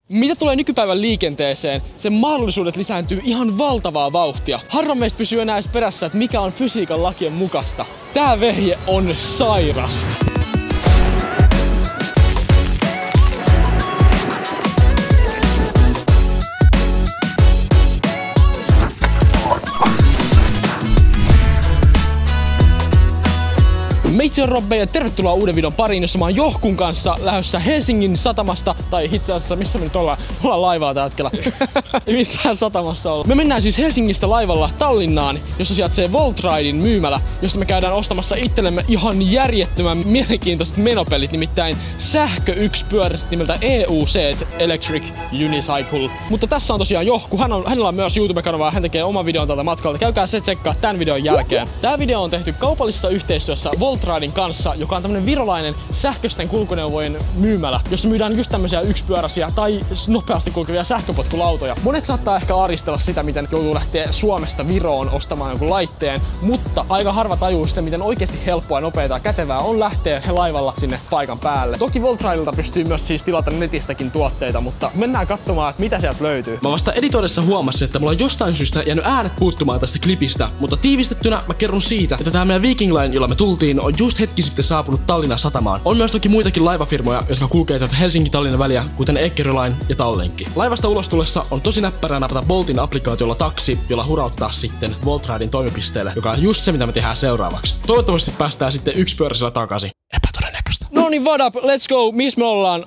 Mitä tulee nykypäivän liikenteeseen, sen mahdollisuudet lisääntyy ihan valtavaa vauhtia. Harva meistä pysyy enää edes perässä, että mikä on fysiikan lakien mukaista. Tää vehje on sairas. Meitsi on Robbe ja tervetuloa uuden videon pariin, jossa mä oon Johkun kanssa lähdössä Helsingin satamasta, tai itse asiassa missä me nyt ollaan laivalla tällä hetkellä. Missään satamassa ollaan. Me mennään siis Helsingistä laivalla Tallinnaan, jossa sijaitsee Voltridein myymälä, jossa me käydään ostamassa itsellemme ihan järjettömän mielenkiintoiset menopelit, nimittäin sähkö-yksipyöräiset nimeltä EUC Electric Unicycle. Mutta tässä on tosiaan Johku, hänellä on myös YouTube-kanava ja hän tekee oman videon tältä matkalta. Käykää se tsekkaa tämän videon jälkeen. Tää video on tehty kaupallisessa yhteistyössä Voltridein kanssa, joka on tämmönen virolainen sähköisten kulkuneuvojen myymälä, jossa myydään just tämmöisiä yksipyöräisiä tai nopeasti kulkevia sähköpotkulautoja. Monet saattaa ehkä aristella sitä, miten joutuu lähteä Suomesta Viroon ostamaan jonkun laitteen, mutta aika harva tajuu sitä, miten oikeasti helppoa, nopeaa ja kätevää on lähteä laivalla sinne paikan päälle. Toki Voltridelta pystyy myös siis tilata netistäkin tuotteita, mutta mennään katsomaan, että mitä sieltä löytyy. Mä vasta editoidessa huomasin, että mulla on jostain syystä jäänyt äänet puuttumaan tästä klipistä, mutta tiivistettynä mä kerron siitä, että tää meidän Viking Line, jolla me tultiin, on just hetki sitten saapunut Tallinnan satamaan. On myös toki muitakin laivafirmoja, jotka kulkee tätä Helsinki-Tallinnan väliä, kuten Eckerö Line ja Tallinkki. Laivasta ulos tulessa on tosi näppärää napata Boltin applikaatiolla taksi, jolla hurauttaa sitten Voltridein toimipisteelle, joka on just se, mitä me tehdään seuraavaksi. Toivottavasti päästään sitten yksipyöräisellä takaisin. Epätodennäköistä. No niin, what up, let's go, missä me ollaan?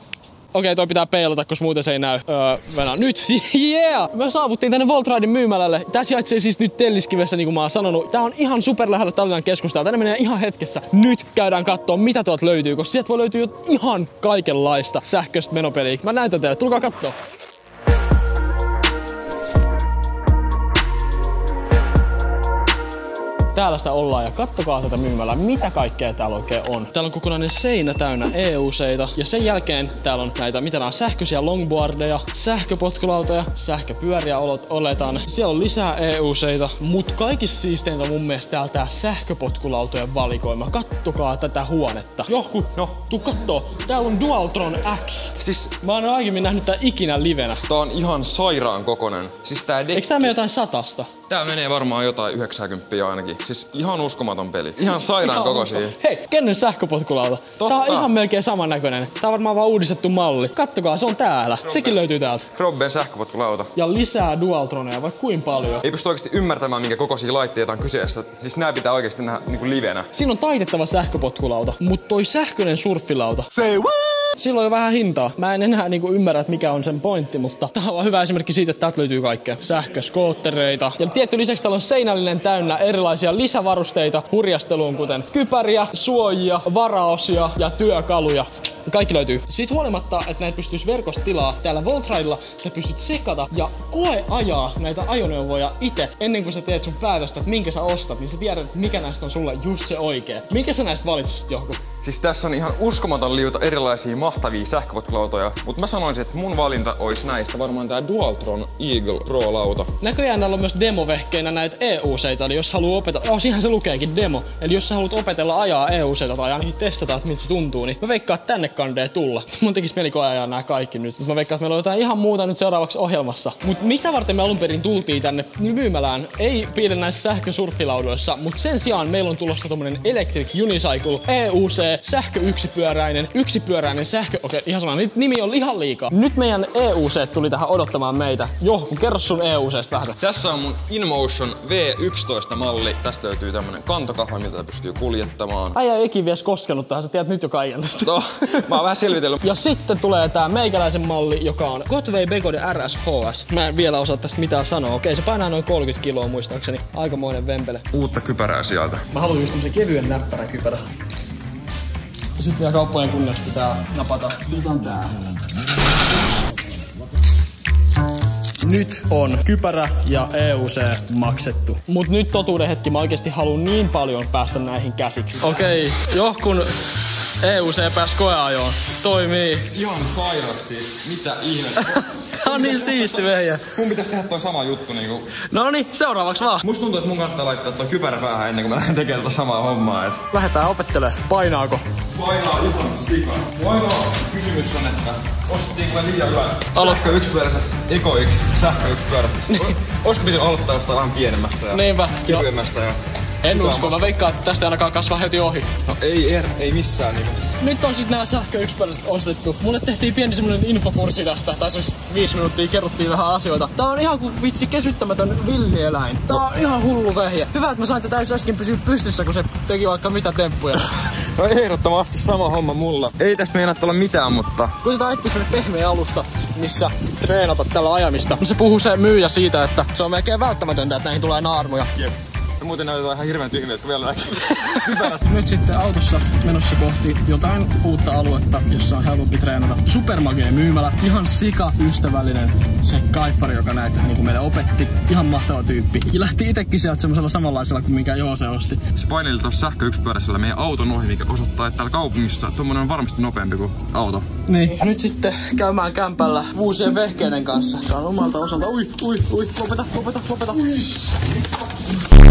Okei, toi pitää peilata, koska muuten se ei näy. Mennään nyt. Yeah! Me saavuttiin tänne Voltridein myymälälle. Tää sijaitsee siis nyt Telliskivessä, niin kuin mä oon sanonut. Tää on ihan super lähellä Tallinnan keskustaa. Tänne menee ihan hetkessä. Nyt käydään kattoo, mitä tuolta löytyy, koska sieltä voi löytyä ihan kaikenlaista sähköistä menopeliä. Mä näytän teille, tulkaa kattoo. Täällä sitä ollaan ja kattokaa tätä myymälää, mitä kaikkea täällä oikein on. Täällä on kokonainen seinä täynnä EUC:ita ja sen jälkeen täällä on näitä, mitä nämä sähköisiä longboardeja, sähköpotkulautoja, sähköpyöriä oletaan. Siellä on lisää EUC:ita, mut kaikista siisteintä mun mielestä täällä tää sähköpotkulautojen valikoima. Kattokaa tätä huonetta. Johku, tuu kattoo. Täällä on Dualtron X. Siis mä oon aiemmin nähnyt tää ikinä livenä. tää on ihan sairaan kokonen. Siis tää Eiks tää mene jotain 100? Tää menee varmaan jotain 90 ainakin. Siis ihan uskomaton peli. Ihan sairaan kokoisia. Hei, kenen sähköpotkulauta? Tää on ihan melkein samannäköinen. Tää on varmaan vaan uudistettu malli. Kattokaa, se on täällä. Sekin löytyy täältä. Robben sähköpotkulauta. Ja lisää Dualtroneja, vaikka kuin paljon. Ei pysty oikeesti ymmärtämään, minkä kokoisia laitteita on kyseessä. Siis nää pitää oikeesti nähdä niinku livenä. Siinä on taitettava sähköpotkulauta, mut toi sähköinen surffilauta. Say what? Sillä on jo vähän hintaa. Mä en enää ymmärrä, että mikä on sen pointti, mutta tää on vaan hyvä esimerkki siitä, että täältä löytyy kaikkea. Sähköskoottereita. Ja tietty lisäksi täällä on seinällinen täynnä erilaisia lisävarusteita hurjasteluun, kuten kypäriä, suojia, varaosia ja työkaluja. Kaikki löytyy. Siitä huolimatta, että näitä pystyisi verkosta tilaa, täällä Voltridella sä pystyt sekata ja ajaa näitä ajoneuvoja itse ennen kuin sä teet sun päätöstä, että minkä sä ostat, niin sä tiedät, että mikä näistä on sulle just se oikee. Minkä sä näistä valitsisit, Johku? Siis tässä on ihan uskomaton liuta erilaisia mahtavia sähköpotkulautoja, mutta mä sanoisin, että mun valinta olisi näistä varmaan tää Dualtron Eagle Pro-lauta. Näköjään täällä on myös demovehkeinä näitä EUC:ita, eli jos haluaa opetella, siinähän se lukeekin demo, eli jos sä haluat opetella ajaa EUC:ita tai ainakin testata, että miltä se tuntuu, niin mä veikkaan, että tänne kandee tulla. Mun tekis mieli ajaa nää kaikki nyt, mutta mä veikkaan, että meillä on jotain ihan muuta nyt seuraavaksi ohjelmassa. Mut mitä varten me alun perin tultiin tänne myymälään? Ei piile näissä sähkösurfilaudoissa, mutta sen sijaan meillä on tulossa tommonen Electric Unicycle EUC yksipyöräinen sähkö... Okei, ihan sama. Nimi on ihan liikaa. Nyt meidän EUC tuli tähän odottamaan meitä. Johku, kerro sun EUC:stä vähän se. Tässä on mun InMotion V11-malli. Tästä löytyy tämmönen kantokahva, mitä pystyy kuljettamaan. Äijä ei ikin vielä koskenut tähän, sä tiedät nyt jo kaiken tästä. No, mä oon vähän selvitellyt. Ja sitten tulee tää meikäläisen malli, joka on Gotway Begode RSHS. Mä en vielä osaa tästä mitään sanoa. Okei, se painaa noin 30 kiloa muistaakseni. Aikamoinen vempele. Uutta kypärää sieltä. Mä haluan just tämmösen kevyen näppärän kypärä. Sitten vielä kauppojen kunniaksi pitää napata. Otetaan tää. Nyt on kypärä ja EUC maksettu. Mut nyt totuuden hetki, mä oikeesti haluan niin paljon päästä näihin käsiksi. Okei, Johkun EUC pääsi koeajoon. Toimii. Ihan sairasti. Mitä ihmettä? Tää on niin siisti vehjä. Mun pitäis tehdä toi sama juttu niinku. Noniin, seuraavaksi vaan. Musta tuntuu, että mun kannattaa laittaa toi kypärä päähän ennen kuin mä lähden tekemään tota samaa hommaa. Lähdetään opettelemaan. Painaako? Painaa ihan sika. Ainoa kysymys on, että ostettiinko me liian hyvät sähköyksipyöräiset Eco X sähköyksipyörät? Olisiko pitänyt aloittaa jostain vähän pienemmästä ja kevyemmästä ja... En usko, mä veikkaan, että tästä ei ainakaan kasvaa heti ohi. No ei missään nimessä. Nyt on sit nää sähköyksipyöräiset ostettu. Mulle tehtiin pieni semmonen infokurssi tästä, tai siis 5 minuuttia kerrottiin vähän asioita. Tää on ihan kuin vitsi kesyttämätön villieläin. Tää on ihan hullu vehje. Hyvä, että mä sain tätä äsken pysyä pystyssä, kun se teki vaikka mitä temppuja. No ehdottomasti sama homma mulla. Ei tästä meinaa olla mitään, mutta... Kun sitä etsii semmonen pehmeä alusta, missä treenata tällä ajamista, se puhuu se myyjä siitä, että se on melkein välttämätöntä, että näihin tulee naarmuja. Jep. Ja muuten näytetään ihan hirveän tyhmiä, kun vielä näkyy. Nyt sitten autossa menossa kohti jotain uutta aluetta, jossa on helpompi treenata. Supermagee myymälä, ihan sika ystävällinen. Se kaippari, joka näitä niin meille opetti. Ihan mahtava tyyppi. Ja lähti itekin sieltä semmoisella samanlaisella kuin minkä Joose osti. Se paineli tuossa sähköyksipyöräisellä meidän auton ohi, mikä osoittaa, että täällä kaupungissa tuommoinen on varmasti nopeampi kuin auto. Niin. Nyt sitten käymään kämpällä uusien vehkeiden kanssa. Tää on omalta osalta. Ui. Lopeta.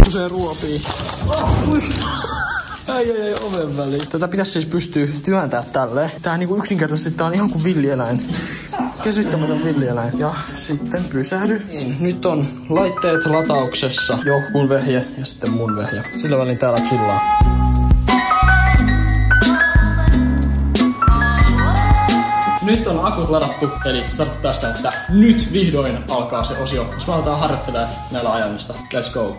Se ruopii. Ei oven väliin. Tätä pitäisi siis pystyä työntää tälleen. Tää niinku yksinkertaisesti tää on ihan kuin villieläin. Kesyttämätön villieläin. Ja sitten pysähdy. Nyt on laitteet latauksessa. Johkun vehje ja sitten mun vehje. Sillä välin täällä chillaa. Nyt on akut ladattu, eli se tarkoittaa sitä, että nyt vihdoin alkaa se osio, jos me aletaan harjoittelemaan näillä ajamista. Let's go!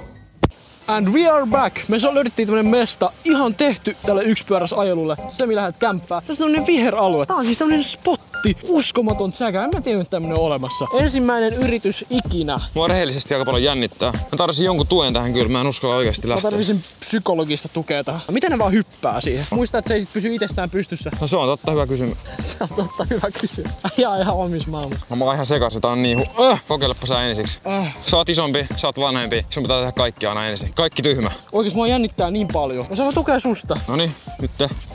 And we are back! Me löydettiin tämmönen mesta, ihan tehty tälle yksipyöräisajelulle. Se mi lähdet kämppää. Tässä on tämmönen viheralue. Tää on siis tämmönen spotti. Uskomaton säkä. En mä tiennyt, että tämmönen on olemassa. Ensimmäinen yritys ikinä. Mua rehellisesti aika paljon jännittää. Mä tarvitsin jonkun tuen tähän kyllä. Mä en uskalla oikeesti lähteä. Mä tarvitsin psykologista tukea tähän. Miten ne vaan hyppää siihen? Muista, että se ei sit pysy itsestään pystyssä. No se on totta hyvä kysymys. Se on totta hyvä kysymys. Ihan omis maailmassa. No mä oon ihan sekaisin. Tää on niin kokeilepa sä ensiksi. Sä oot isompi, sä oot vanhempi. Sun pitää tehdä kaikki aina ensin. Kaikki tyhmä. Oikeesti mua jännittää niin paljon. Ja se on tukea susta. Noniin,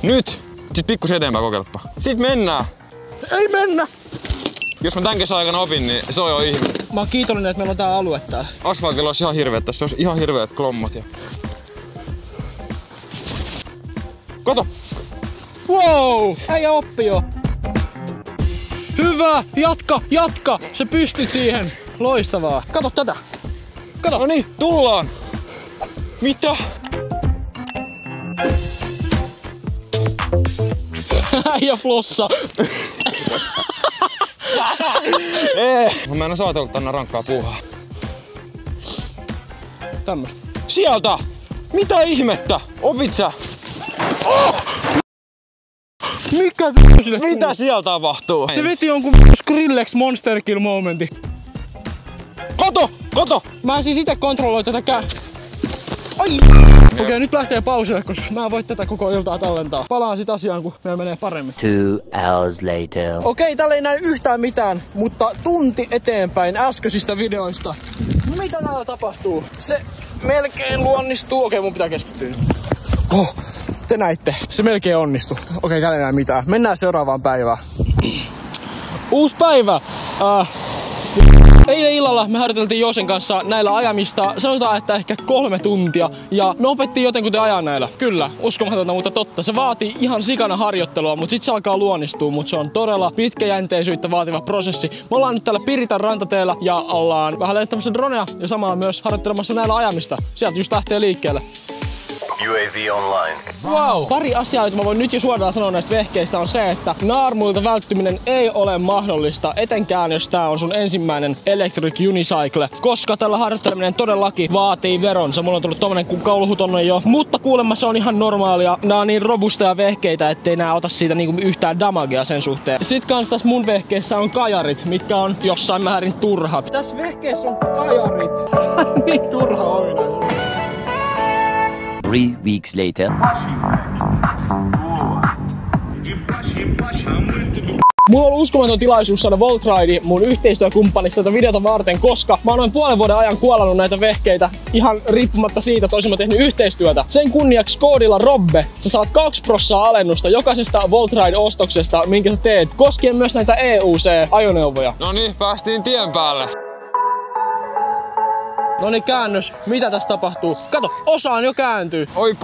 nyt! Sit pikkusen eteenpäin kokeilepa. Sit mennään! Ei mennä! Jos mä tän kesän aikana opin, niin se on jo ihme. Mä oon kiitollinen, että meillä on tää alue täällä. Asfaltilla olisi ihan hirveet, tässä olisi ihan hirveet klommat ja... Kato! Wow! Äijä oppi jo! Hyvä! Jatka! Se pystyt siihen! Loistavaa! Kato tätä! Kato! No niin, tullaan! Mitä? Äijä flossa! Mä en ois ajatellut tänne rankkaa puuhaa. Tämmöstä. Sieltä! Mitä ihmettä? Opit sä? Oh! Mikä vittu sille Mitä tuli? siellä tapahtuu? Se veti jonkun Skrillex Monster Kill momenti. Kato! Mä en siis ite kontrolloi tätä Ai! Okei, nyt lähtee pauselle, koska mä en voi tätä koko iltaa tallentaa. Palaan sit asiaan, kun meillä menee paremmin. 2 hours later. Okei, täällä ei näy yhtään mitään, mutta tunti eteenpäin äskeisistä videoista. Mitä täällä tapahtuu? Se melkein luonnistuu. Okei, mun pitää keskittyä. Te näitte. Se melkein onnistui. Okei, täällä ei näy mitään. Mennään seuraavaan päivään. Uusi päivä. Eilen illalla me harjoiteltiin Joosen kanssa näillä ajamista, sanotaan, että ehkä 3 tuntia. Ja me opettiin jotenkuten ajaa näillä. Kyllä, uskomatonta, mutta totta. Se vaatii ihan sikana harjoittelua, mutta sit se alkaa luonnistua. Mutta se on todella pitkäjänteisyyttä vaativa prosessi. Me ollaan nyt täällä Piritan rantateellä ja ollaan vähän lentämässä dronea ja samalla myös harjoittelemassa näillä ajamista. Sieltä just lähtee liikkeelle. UAV online. Wow! Pari asiaa, joita mä voin nyt jo suoraan sanoa näistä vehkeistä on se, että naarmuilta välttyminen ei ole mahdollista, etenkään jos tää on sun ensimmäinen Electric Unicycle, koska tällä harjoitteleminen todellakin vaatii veronsa. Mulla on tullut tommonen kauluhutonne jo, mutta kuulemma se on ihan normaalia. Nää on niin robusteja vehkeitä, ettei nää ota siitä niinku yhtään damagea sen suhteen. Sitten kans tässä mun vehkeessä on kajarit, mitkä on jossain määrin turhat. Tässä vehkeessä on kajarit. Niin turha ominaisuus. 3 weeks later. Mulla on uskomaton tilaisuus saada Voltride mun yhteistyökumppanista tätä videota varten, koska mä oon noin puolen vuoden ajan kuolannut näitä vehkeitä ihan riippumatta siitä, että olisin mä tehnyt yhteistyötä. Sen kunniaksi koodilla Robbe sä saat 2% alennusta jokaisesta Voltride-ostoksesta, minkä sä teet, koskien myös näitä EUC-ajoneuvoja. No niin, päästiin tien päälle. Noniin, käännös. Mitä tässä tapahtuu? Kato, osaan jo kääntyy. Oi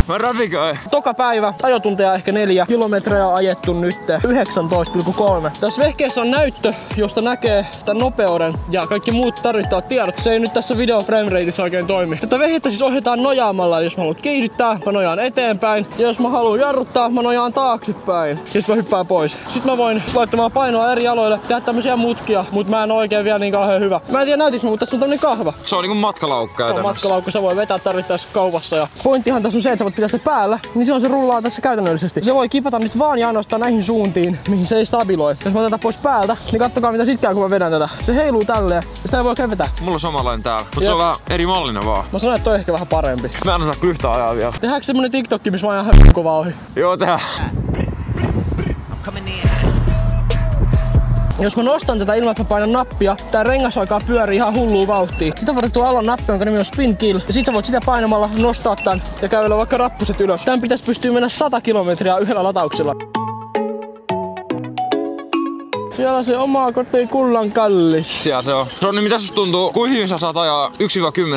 mä räpiköin. Toka päivä, ajotunteja ehkä 4 kilometriä ajettu nyt 19,3. Tässä vehkeessä on näyttö, josta näkee tämän nopeuden ja kaikki muut tarvittavat tiedot. Se ei nyt tässä videon framerateissa oikein toimi. Tätä vehjettä siis ohjataan nojaamalla. Jos mä haluan kiihdyttää, mä nojaan eteenpäin. Ja jos mä haluan jarruttaa, mä nojaan taaksepäin. Ja sit mä hyppään pois. Sitten mä voin laittamaan painoa eri aloille, tehdä tämmösiä mutkia, mut mä en oikein vielä niin kauhean hyvä. Mä en tiedä näytis mä, mutta tässä on tämmönen kahva. Se on niinku matkalaukka. Se on matkalaukka, sä voi vetää tarvittaessa kaupassa. Ja pointtihan tässä on se, että sä voit pitää sitä päällä, niin silloin se rullaa tässä käytännöllisesti. Se voi kipata nyt vaan ja ainoastaan näihin suuntiin, mihin se ei stabiloi. Jos mä otan tätä pois päältä, niin kattokaa mitä sit käy, kun mä vedän tätä. Se heiluu tälleen, ja sitä ei voi oikein vetää. Mulla on samanlainen täällä, mutta se on vähän eri mallinen vaan. Mä sanoin, että toi ehkä vähän parempi. Mä en osaa yhtään ajaa vielä. Tehdäänkö semmonen TikTokki, missä mä ajan ihan kovaa ohi? Joo, tehdään. Jos mä nostan tätä ilman, että mä painan nappia, tää rengas alkaa pyöriä ihan hullua vauhtia. Sitten voit tuo alon nappi, jonka nimi on Spin Kill. Ja sit sä voit sitä painamalla nostaa tän ja kävellä vaikka rappuset ylös. Tän pitäisi pystyä mennä 100 kilometriä yhdellä latauksella. Siellä se oma koti kullan kallis. Siellä se on. Ronni, mitä susta tuntuu? Kuinka hyvin sä saat ajaa 1-10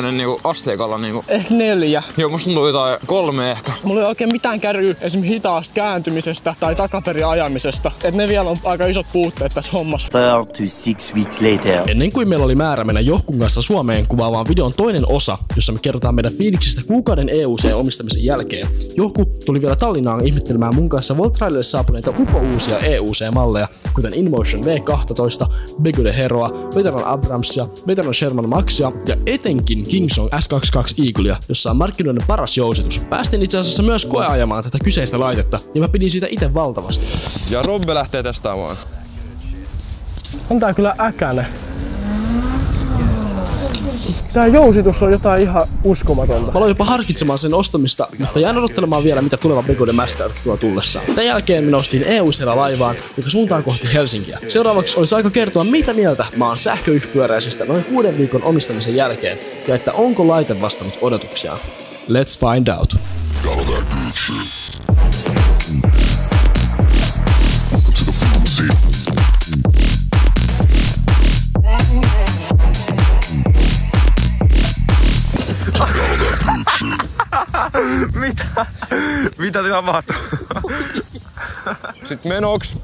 niinku asteikalla niinku? Ehkä 4. Joo, musta tuntuu jotain 3 ehkä. Mulla ei oikein mitään kärryä esimerkiksi hitaasta kääntymisestä tai takaperin ajamisesta. Et ne vielä on aika isot puutteet tässä hommassa. 4 to 6 weeks later. Ennen kuin meillä oli määrä mennä Johkun kanssa Suomeen kuvaavaan videon toinen osa, jossa me kerrotaan meidän fiiliksistä kuukauden EUC-omistamisen jälkeen, Johku tuli vielä Tallinnaan ihmettelemään mun kanssa Voltrailille saapuneita upouusia EUC-malleja, kuten InMotion V12, Bego de Heroa, Veteran Abramsia, Veteran Sherman Maxia ja etenkin Kingsong S22 Eaglea, jossa on markkinoiden paras jousitus. Päästin itse asiassa myös koeajamaan tätä kyseistä laitetta ja mä pidin siitä itse valtavasti. Ja Robbe lähtee testaamaan. On tää kyllä äkäne. Tää jousitus on jotain ihan uskomatonta. Mä aloin jopa harkitsemaan sen ostamista, mutta jään odottelemaan vielä mitä tuleva Bego de Master tuo tullessaan. Tämän jälkeen me noustiin EUC:llä laivaan, joka suuntaan kohti Helsinkiä. Seuraavaksi olisi aika kertoa mitä mieltä mä oon sähköyksipyöräisestä noin 6 viikon omistamisen jälkeen ja että onko laite vastannut odotuksiaan. Let's find out. Mitä tapahtuu? Sitten menoks.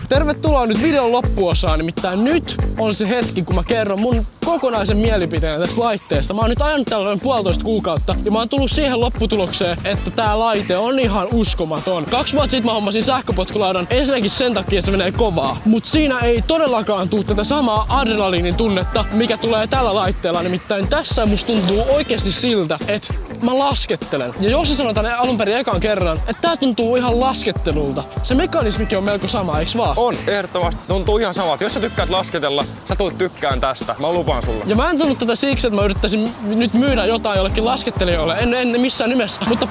Tervetuloa nyt videon loppuosaan, nimittäin nyt on se hetki, kun mä kerron mun kokonaisen mielipiteen tästä laitteesta. Mä oon nyt ajanut täällä noin 1,5 kuukautta ja mä oon tullut siihen lopputulokseen, että tää laite on ihan uskomaton. 2 vuotta sitten mä hommasin sähköpotkulaudan ensinnäkin sen takia, että se menee kovaa. Mut siinä ei todellakaan tuu tätä samaa adrenaliinin tunnetta, mikä tulee tällä laitteella. Nimittäin tässä musta tuntuu oikeasti siltä, että mä laskettelen. Ja jos sanotaan alun perin ekan kerran, että tää tuntuu ihan laskettelulta. Se mekanismikin on melko sama, eiks vaan? On, ehdottomasti. Tuntuu ihan samalta. Jos sä tykkäät lasketella, sä tulet tykkään tästä. Mä lupaan sulle. Ja mä en tullut tätä siksi, että mä yrittäisin nyt myydä jotain jollekin laskettelijoille. En missään nimessä. Mutta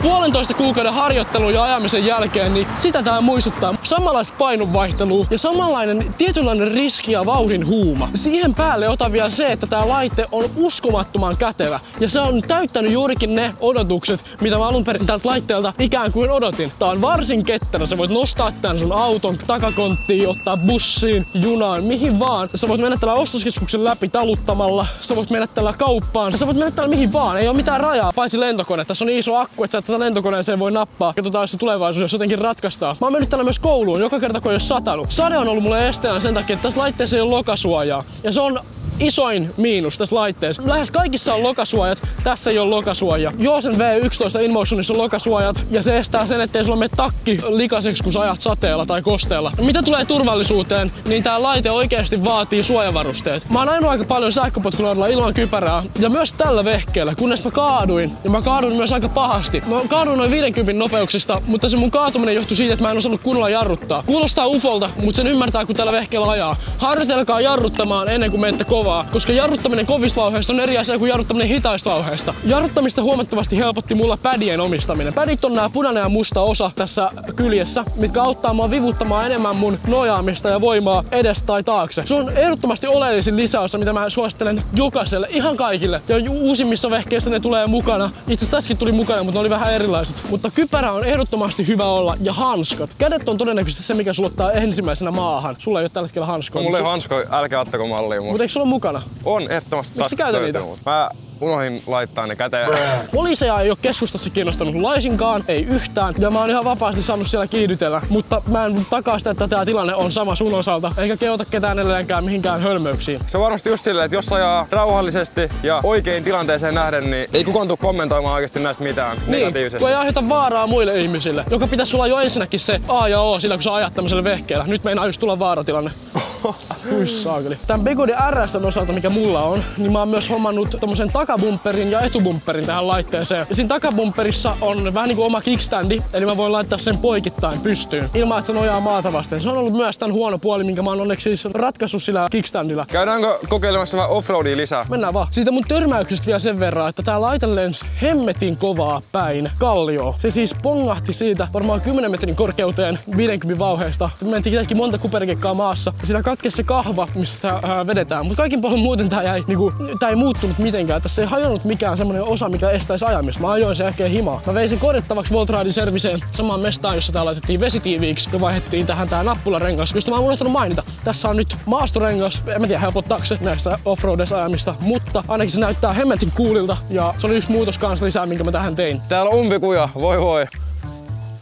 1,5 kuukauden harjoittelun ja ajamisen jälkeen, niin sitä tää muistuttaa. Samanlaista painonvaihtelua ja samanlainen tietynlainen riski ja vauhdin huuma. Siihen päälle ota vielä se, että tää laite on uskomattoman kätevä. Ja se on täyttänyt juurikin ne odotukset, mitä mä alun perin tältä laitteelta ikään kuin odotin. Tää on varsin ketterä. Sä voit nostaa tän sun auton takakonttiin, ottaa bussiin, junaan, mihin vaan. Sä voit mennä tällä ostoskeskuksen läpi taluttamalla. Sä voit mennä tällä kauppaan. Sä voit mennä tällä mihin vaan. Ei oo mitään rajaa, paitsi lentokone. Tässä on niin iso akku, että sä tätä lentokoneeseen voi nappaa. Katsotaan, jos se tulevaisuus jos jotenkin ratkaistaan. Mä oon mennyt tällä myös kouluun joka kerta, kun ei oo satanut. Sade on ollut mulle esteenä sen takia, että tässä laitteessa ei oo lokasuojaa. Ja se on isoin miinus tässä laitteessa. Lähes kaikissa on lokasuojat, tässä ei ole lokasuoja. Josen V11 InMotionissa on lokasuojat ja se estää sen, ettei sulla mene takki likaseksi, kun sä ajat sateella tai kosteella. Mitä tulee turvallisuuteen, niin tää laite oikeasti vaatii suojavarusteet. Mä oon ajanut aika paljon sähköpotkulaudalla ilman kypärää ja myös tällä vehkeellä, kunnes mä kaaduin. Ja mä kaaduin myös aika pahasti. Mä kaaduin noin 50 nopeuksista, mutta se mun kaatuminen johtui siitä, että mä en osannut kunnolla jarruttaa. Kuulostaa ufolta, mutta sen ymmärtää, kun tällä vehkeellä ajaa. Harjoitelkaa jarruttamaan ennen kuin menette kovaa. Koska jarruttaminen kovista vauheista on eri asia kuin jarruttaminen hitaista vauheista. Jarruttamista huomattavasti helpotti mulla pädien omistaminen. Pädit on nää punainen ja musta osa tässä kyljessä, mitkä auttaa mua vivuttamaan enemmän mun nojaamista ja voimaa edes tai taakse. Se on ehdottomasti oleellisin lisäosa, mitä mä suosittelen jokaiselle, ihan kaikille. Ja uusimmissa vehkeissä ne tulee mukana. Itse asiassa tässäkin tuli mukana, mutta ne oli vähän erilaiset. Mutta kypärä on ehdottomasti hyvä olla ja hanskat. Kädet on todennäköisesti se, mikä sulla ottaa ensimmäisenä maahan. Sulla ei ole tällä hetkellä hanskoja. Mulla ei hanskoja, älkää ottako mallia musta. Mutta eikö sulla mukana? On ehdottomasti. Miksi sä käytät niitä? Mä unohdin laittaa ne käteen. Poliiseja ei oo keskustassa kiinnostanut laisinkaan, ei yhtään. Ja mä oon ihan vapaasti saanut siellä kiihdytellä. Mutta mä en takaa sitä, että tää tilanne on sama sun osalta. Eikä kehota ketään edelleenkään mihinkään hölmöyksiin. Se on varmasti just silleen, että jos ajaa rauhallisesti ja oikein tilanteeseen nähden, niin ei kukaan tuu kommentoimaan oikeesti näistä mitään negatiivisesti. Kun ei aiheuta vaaraa muille ihmisille, joka pitäisi olla jo ensinnäkin se A ja O sillä, kun sä ajat tämmöisellä vehkeellä. Nyt meinaa just tulla vaaratilanne. Saakeli. Tän Begode RS:n osalta, mikä mulla on, niin mä oon myös hommannut tommosen takabumperin ja etubumperin tähän laitteeseen. Ja siinä takabumperissa on vähän niinku oma kickstandi, eli mä voin laittaa sen poikittain pystyyn, ilman että se nojaa maata vasten. Se on ollut myös tän huono puoli, minkä mä oon onneksi siis ratkaissut sillä kickstandilla. Käydäänkö kokeilemassa vähän offroadia lisää? Mennään vaan. Siitä mun törmäyksestä vielä sen verran, että tää laite lensi hemmetin kovaa päin kallioon. Se siis pongahti siitä varmaan 10 metrin korkeuteen 50 vauheesta. Me mentiin kaikki monta kuperikekkaa maassa. Siinä katkesi se kahva, missä sitä vedetään. Mutta kaikin puolin muuten tää ei muuttunut mitenkään. Tässä ei hajonnut mikään semmonen osa, mikä estäisi ajamista. Mä ajoin sen äkkiä himaa. Mä vein sen korjattavaksi Voltridin serviseen samaan mestaan, jossa tää laitettiin vesitiiviiksi ja vaihdettiin tähän tää nappularengas, josta mä oon unohtanut mainita. Tässä on nyt maastorengas. En mä tiedä helpottaako se näissä offroadissa ajamista, mutta ainakin se näyttää hemmetin coolilta ja se oli yksi muutos kanssa lisää, minkä mä tähän tein. Täällä on umpikuja, voi.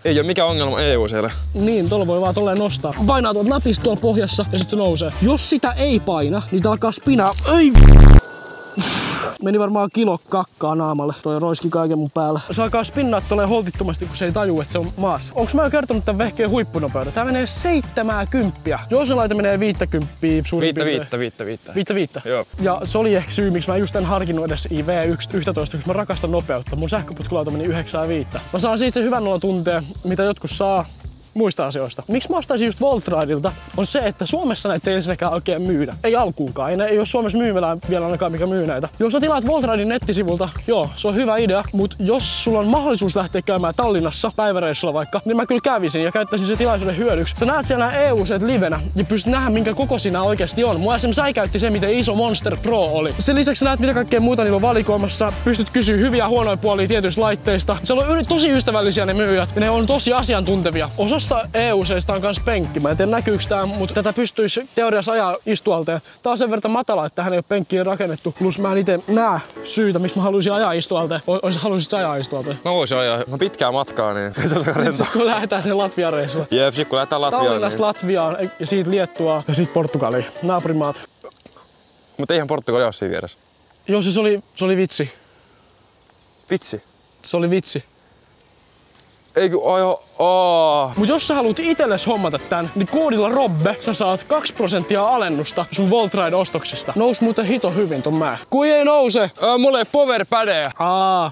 Ei oo mikään ongelma EU siellä. Niin, tuolla voi vaan tolleen nostaa. Painaa tuolta napista tuolla pohjassa ja sit se nousee. Jos sitä ei paina, niin tää alkaa spinaa. Ei Meni varmaan kilo kakkaa naamalle. Toi roiski kaiken mun päällä. Se alkaa spinnaa tolleen holtittomasti, kun se ei taju, että se on maassa. Onks mä jo kertonut tän vehkeen huippunopeuden? Tää menee 70. Jos se laite menee 50 suurin piirtein. 5. Joo. Ja se oli ehkä syy, miksi mä just en harkinnut edes IV11, koska mä rakastan nopeutta. Mun sähköputkulauta meni 9,5. Mä saan siitä sen hyvän olon tunteen, mitä jotkut saa muista asioista. Miksi mä ostaisin just Voltridilta on se, että Suomessa näitä ei ensinnäkään oikein myydä. Ei alkuunkaan. Ei ole Suomessa myymälää vielä ainakaan, mikä myy näitä. Jos sä tilaat Voltridin nettisivulta, joo, se on hyvä idea, mutta jos sulla on mahdollisuus lähteä käymään Tallinnassa päiväreissulla vaikka, niin mä kyllä kävisin ja käyttäisin sen tilaisuuden hyödyksi. Sä näet siellä nämä EU-set livenä ja pystyt nähdä, minkä kokoisia nämä oikeasti on. Mua esimerkiksi säikäytti se, miten iso Monster Pro oli. Sen lisäksi näet, mitä kaikkea muuta niillä on valikoimassa. Pystyt kysyä hyviä ja huonoja puolia tietyistä laitteista. Siellä on tosi ystävällisiä ne myyjät ja ne on tosi asiantuntevia. Osassa EU-seista on kans penkki. Mä en tiedä näkyykö tää, mutta tätä pystyisi teoriassa ajaa istualteen. Tää on sen verran matala, että tähän ei ole penkkiä rakennettu. Plus mä en ite näe syytä, miksi mä haluaisin ajaa istualteen. Haluaisit ajaa istualteen? Mä voisin ajaa. Mä pitkää matkaa, niin se on rentoa. Kun lähdetään sen Latvian reissulle. Jep, sit kun lähdetään Latviaan. Tallinnasta niin Latviaan ja siitä Liettuaan ja siitä Portugaliin. Naapurimaat. Mutta eihän Portugali ole siinä vieressä. Joo, se oli vitsi. Vitsi? Se oli vitsi. Eikö Mut jos sä haluat itelles hommata tän, niin koodilla Robbe sä saat 2% alennusta sun Voltride-ostoksista. Nous muuten hito hyvin ton mä. Kui ei nouse! Mulla ei powerpadeja.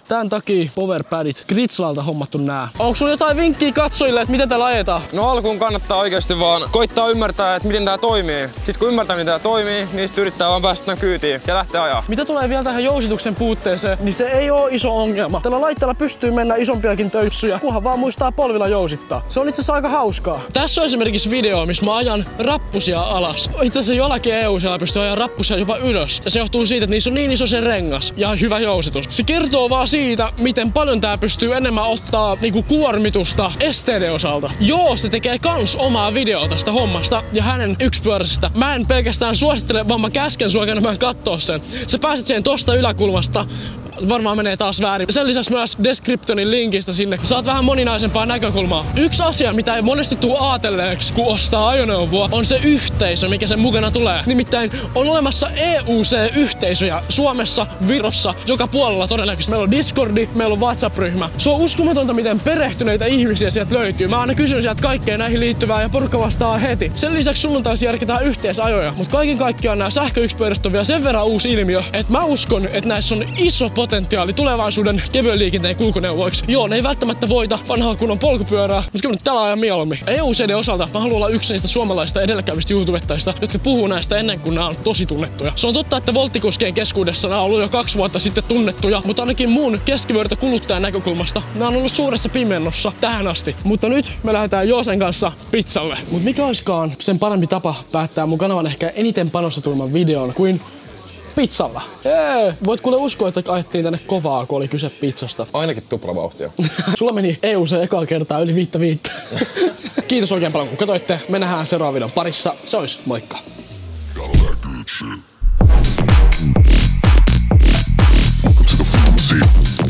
Tän takia powerpadit. Gritslalta hommattu nää. Onko sulla jotain vinkkiä katsojille, että miten täällä ajetaan? No alkuun kannattaa oikeesti vaan koittaa ymmärtää, että miten tää toimii. Sitten kun ymmärtää, miten tää toimii, niin sit yrittää vaan päästä kyytiin ja lähteä ajaa. Mitä tulee vielä tähän jousituksen puutteeseen, niin se ei oo iso ongelma. Tällä laitteella pystyy mennä isompiakin töyssyjä, kunhan vaan muistaa polvilla jousittaa. Se on itse asiassa aika hauskaa. Tässä on esimerkiksi video, missä mä ajan rappusia alas. Itse asiassa jollakin EU-siellä pystyy ajan rappusia jopa ylös. Ja se johtuu siitä, että niissä on niin iso se rengas ja hyvä jousitus. Se kertoo vaan siitä, miten paljon tää pystyy enemmän ottaa niinku kuormitusta esteiden osalta. Joo, se tekee kans omaa videota tästä hommasta ja hänen yksipyöräisestä. Mä en pelkästään suosittele, vaan mä käsken sua käymään kattoo sen. Sä pääset siihen tosta yläkulmasta. Varmaan menee taas väärin. Sen lisäksi myös descriptionin linkistä sinne. Saat vähän moninaisempaa näkökulmaa. Yksi asia, mitä ei monesti tule aatelleeksi, kun ostaa ajoneuvoa, on se yhteisö, mikä sen mukana tulee. Nimittäin on olemassa EUC-yhteisöjä Suomessa, Virossa, joka puolella todennäköisesti. Meillä on Discordi, meillä on WhatsApp-ryhmä. Se on uskomatonta, miten perehtyneitä ihmisiä sieltä löytyy. Mä aina kysyn sieltä kaikkea näihin liittyvää ja porukka vastaa heti. Sen lisäksi sunnuntaisi järketään yhteisajoja. Mutta kaiken kaikkiaan nämä sähköyksipyörät on vielä sen verran uusi ilmiö, että mä uskon, että näissä on iso potentiaali tulevaisuuden kevyen liikenteen kulkuneuvoiksi. Joo, ne ei välttämättä voita vanhaa kunnon polkupyörää, mutta kyllä nyt tällä ajan mieluummin. EUCD osalta mä haluan olla yksi niistä suomalaisista edelläkäyvistä YouTubettajista, jotka puhuu näistä ennen kuin nämä on tosi tunnettuja. Se on totta, että volttikuskien keskuudessa nämä on ollut jo 2 vuotta sitten tunnettuja, mutta ainakin mun keskiverto kuluttajan näkökulmasta nämä on ollut suuressa pimennossa tähän asti. Mutta nyt me lähdetään Joosen kanssa pizzalle. Mutta mikä olisikaan sen parempi tapa päättää mun kanavan ehkä eniten panostetuimman videon kuin pizzalla. Voit kuule uskoa, että ajettiin tänne kovaa, kun oli kyse pizzasta. Ainakin tuplavauhtia. Sulla meni EUC ekaa kertaa yli 5. Kiitos oikein paljon kun katsoitte. Me nähdään seuraavan videon parissa. Se ois moikka. Welcome to the frequency.